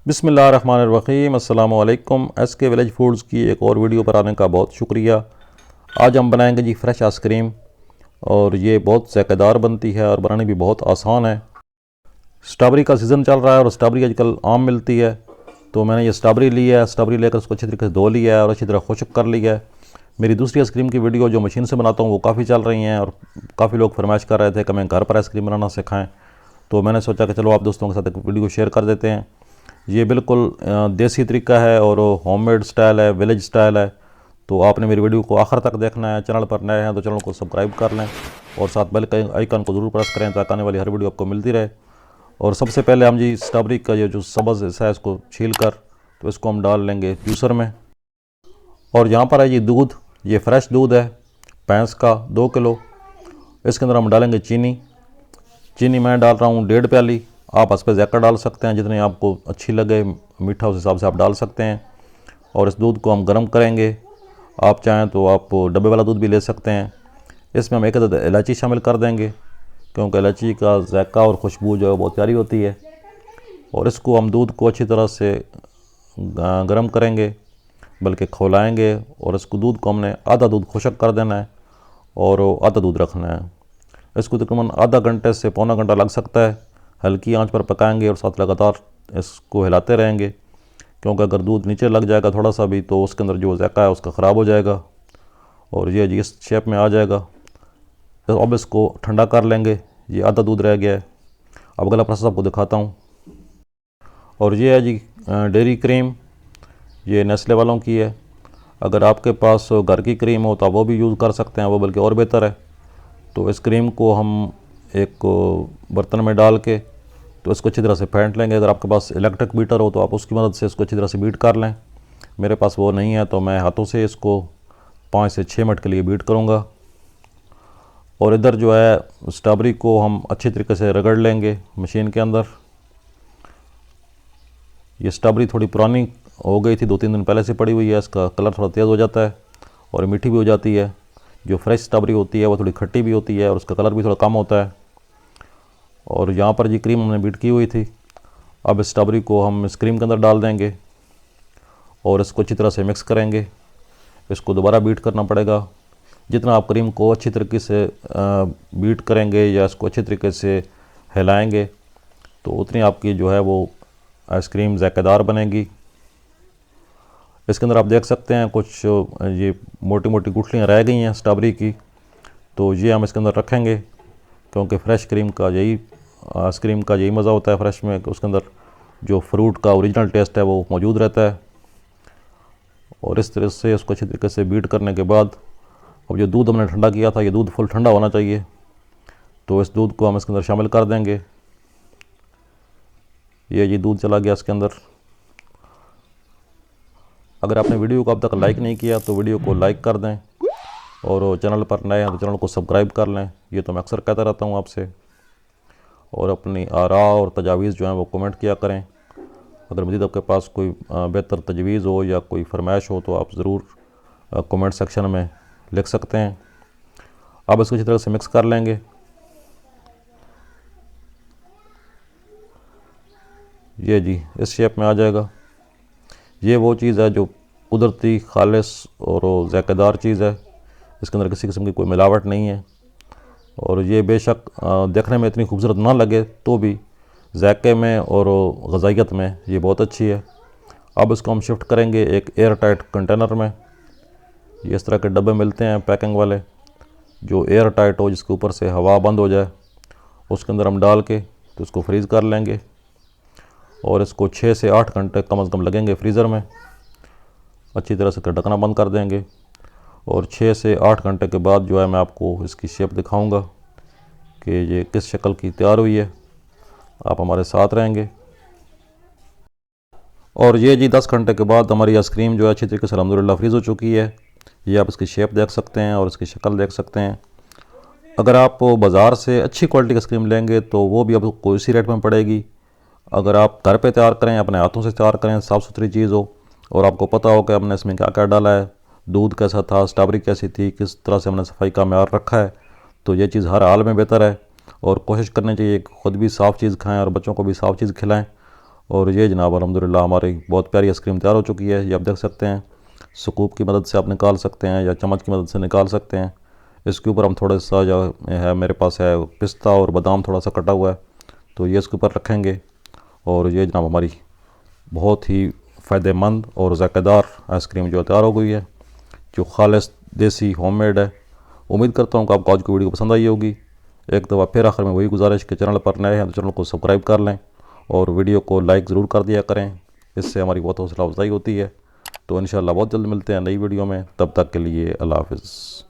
बिस्मिल्लाहिर्रहमानिर्रहीम। अस्सलाम वालेकुम। एसके विलेज फूड्स की एक और वीडियो पर आने का बहुत शुक्रिया। आज हम बनाएंगे जी फ्रेश आइसक्रीम, और ये बहुत ज़ायकेदार बनती है और बनानी भी बहुत आसान है। स्ट्रॉबेरी का सीज़न चल रहा है और स्ट्रॉबेरी आजकल आम मिलती है, तो मैंने ये स्ट्रॉबेरी ली है। स्ट्रॉबेरी लेकर उसको अच्छी तरीके से धो लिया है और अच्छी तरह खुश्क कर लिया है। मेरी दूसरी आइसक्रीम की वीडियो जो मशीन से बनाता हूँ वो काफ़ी चल रही हैं और काफ़ी लोग फरमाइश कर रहे थे कि मैं घर पर आइसक्रीम बनाना सिखाएँ, तो मैंने सोचा कि चलो आप दोस्तों के साथ एक वीडियो शेयर कर देते हैं। ये बिल्कुल देसी तरीका है और होममेड स्टाइल है, विलेज स्टाइल है। तो आपने मेरी वीडियो को आखिर तक देखना है। चैनल पर नए हैं तो चैनल को सब्सक्राइब कर लें और साथ बेल आइकन को ज़रूर प्रेस करें ताकि आने वाली हर वीडियो आपको मिलती रहे। और सबसे पहले हम जी स्ट्रॉबेरी का ये जो सब्ज़ हिस्सा है इसको छील कर तो इसको हम डाल लेंगे जूसर में। और यहाँ पर है ये दूध, ये फ्रेश दूध है भैंस का 2 किलो। इसके अंदर हम डालेंगे चीनी मैं डाल रहा हूँ 1.5 प्याली। आप इस पर ज़्यादा डाल सकते हैं, जितनी आपको अच्छी लगे मीठा उस हिसाब से आप डाल सकते हैं। और इस दूध को हम गर्म करेंगे। आप चाहें तो आप डब्बे वाला दूध भी ले सकते हैं। इसमें हम एक अदद इलायची शामिल कर देंगे, क्योंकि इलायची का ज़ायका और खुशबू जो है बहुत प्यारी होती है। और इसको हम दूध को अच्छी तरह से गर्म करेंगे, बल्कि खौलाएँगे। और इसको दूध को हमने आधा दूध खुश्क कर देना है और आधा दूध रखना है। इसको तकरीबन आधा घंटे से पौना घंटा लग सकता है। हल्की आंच पर पकाएंगे और साथ लगातार इसको हिलाते रहेंगे, क्योंकि अगर दूध नीचे लग जाएगा थोड़ा सा भी तो उसके अंदर जो ज़ायका है उसका ख़राब हो जाएगा और ये जी इस शेप में आ जाएगा। तो अब इसको ठंडा कर लेंगे। ये आधा दूध रह गया है। अब अगला प्रोसेस आपको दिखाता हूँ। और ये है जी डेयरी क्रीम, ये नेस्ले वालों की है। अगर आपके पास घर की क्रीम हो तो आप वो भी यूज़ कर सकते हैं, वो बल्कि और बेहतर है। तो इस क्रीम को हम एक बर्तन में डाल के तो इसको अच्छी तरह से फेंट लेंगे। अगर आपके पास इलेक्ट्रिक बीटर हो तो आप उसकी मदद से इसको अच्छी तरह से बीट कर लें। मेरे पास वो नहीं है तो मैं हाथों से इसको 5 से 6 मिनट के लिए बीट करूँगा। और इधर जो है स्ट्रॉबेरी को हम अच्छी तरीके से रगड़ लेंगे मशीन के अंदर। ये स्ट्रॉबेरी थोड़ी पुरानी हो गई थी, 2-3 दिन पहले से पड़ी हुई है। इसका कलर थोड़ा तेज़ हो जाता है और मीठी भी हो जाती है। जो फ्रेश स्ट्रॉबेरी होती है वो थोड़ी खट्टी भी होती है और उसका कलर भी थोड़ा कम होता है। और यहाँ पर जी क्रीम हमने बीट की हुई थी। अब स्ट्रॉबेरी को हम इस क्रीम के अंदर डाल देंगे और इसको अच्छी तरह से मिक्स करेंगे। इसको दोबारा बीट करना पड़ेगा। जितना आप क्रीम को अच्छी तरीके से बीट करेंगे या इसको अच्छी तरीके से हिलाएंगे तो उतनी आपकी जो है वो आइसक्रीम ज़ायकेदार बनेगी। इसके अंदर आप देख सकते हैं कुछ ये मोटी मोटी गुठलियाँ रह गई हैं स्ट्रॉबेरी की, तो ये हम इसके अंदर रखेंगे, क्योंकि फ्रेश क्रीम का यही आइसक्रीम का यही मज़ा होता है फ्रेश में, कि उसके अंदर जो फ्रूट का ओरिजिनल टेस्ट है वो मौजूद रहता है। और इस तरह से इसको अच्छी तरीके से बीट करने के बाद अब जो दूध हमने ठंडा किया था, ये दूध फुल ठंडा होना चाहिए, तो इस दूध को हम इसके अंदर शामिल कर देंगे। ये दूध चला गया इसके अंदर। अगर आपने वीडियो को अब तक लाइक नहीं किया तो वीडियो को लाइक कर दें, और चैनल पर नए हैं तो चैनल को सब्सक्राइब कर लें। ये तो मैं अक्सर कहता रहता हूँ आपसे। और अपनी आरा और तजावीज़ जो हैं वो कमेंट किया करें। अगर मज़ीद आपके पास कोई बेहतर तजवीज़ हो या कोई फरमाइश हो तो आप ज़रूर कमेंट सेक्शन में लिख सकते हैं। अब इसको अच्छी तरह से मिक्स कर लेंगे। ये जी इस शेप में आ जाएगा। ये वो चीज़ है जो कुदरती खालिस और ज़ायकेदार चीज़ है। इसके अंदर किसी किस्म की कोई मिलावट नहीं है। और ये बेशक देखने में इतनी खूबसूरत ना लगे तो भी ज़ायके में और ग़ज़ाइयत में ये बहुत अच्छी है। अब इसको हम शिफ्ट करेंगे एक एयर टाइट कंटेनर में। ये इस तरह के डब्बे मिलते हैं पैकिंग वाले, जो एयर टाइट हो, जिसके ऊपर से हवा बंद हो जाए। उसके अंदर हम डाल के तो इसको फ्रीज़ कर लेंगे। और इसको 6 से 8 घंटे कम से कम लगेंगे फ्रीज़र में। अच्छी तरह से ढकना बंद कर देंगे और 6 से 8 घंटे के बाद जो है मैं आपको इसकी शेप दिखाऊंगा कि ये किस शक्ल की तैयार हुई है। आप हमारे साथ रहेंगे। और ये जी 10 घंटे के बाद हमारी आइसक्रीम जो है अच्छी तरीके से अल्हम्दुलिल्लाह फ्रीज़ हो चुकी है। ये आप इसकी शेप देख सकते हैं और इसकी शक्ल देख सकते हैं। अगर आप बाज़ार से अच्छी क्वालिटी की आइसक्रीम लेंगे तो वो भी आपको इसी रेट में पड़ेगी। अगर आप घर पे तैयार करें, अपने हाथों से तैयार करें, साफ़ सुथरी चीज़ हो और आपको पता हो कि हमने इसमें क्या क्या डाला है, दूध कैसा था, स्ट्रॉबेरी कैसी थी, किस तरह से हमने सफाई का म्यार रखा है, तो ये चीज़ हर हाल में बेहतर है। और कोशिश करनी चाहिए ख़ुद भी साफ़ चीज़ खाएं और बच्चों को भी साफ़ चीज़ खिलाएं। और ये जनाब अल्हम्दुलिल्लाह हमारी बहुत प्यारी आइसक्रीम तैयार हो चुकी है। ये आप देख सकते हैं, स्कूप की मदद से आप निकाल सकते हैं या चम्मच की मदद से निकाल सकते हैं। इसके ऊपर हम थोड़ा सा जो है, मेरे पास है पिस्ता और बादाम थोड़ा सा कटा हुआ है, तो ये इसके ऊपर रखेंगे। और ये जनाब हमारी बहुत ही फ़ायदेमंद और ज़ायकेदार आइसक्रीम जो तैयार हो गई है, जो खालिस देसी होममेड है। उम्मीद करता हूँ कि आपको आज की वीडियो पसंद आई होगी। एक दफ़ा फिर आखिर में वही गुजारिश कि चैनल पर नए हैं तो चैनल को सब्सक्राइब कर लें और वीडियो को लाइक ज़रूर कर दिया करें, इससे हमारी बहुत हौसला अफजाई होती है। तो इंशाअल्लाह बहुत जल्द मिलते हैं नई वीडियो में, तब तक के लिए अल्लाह हाफ़िज़।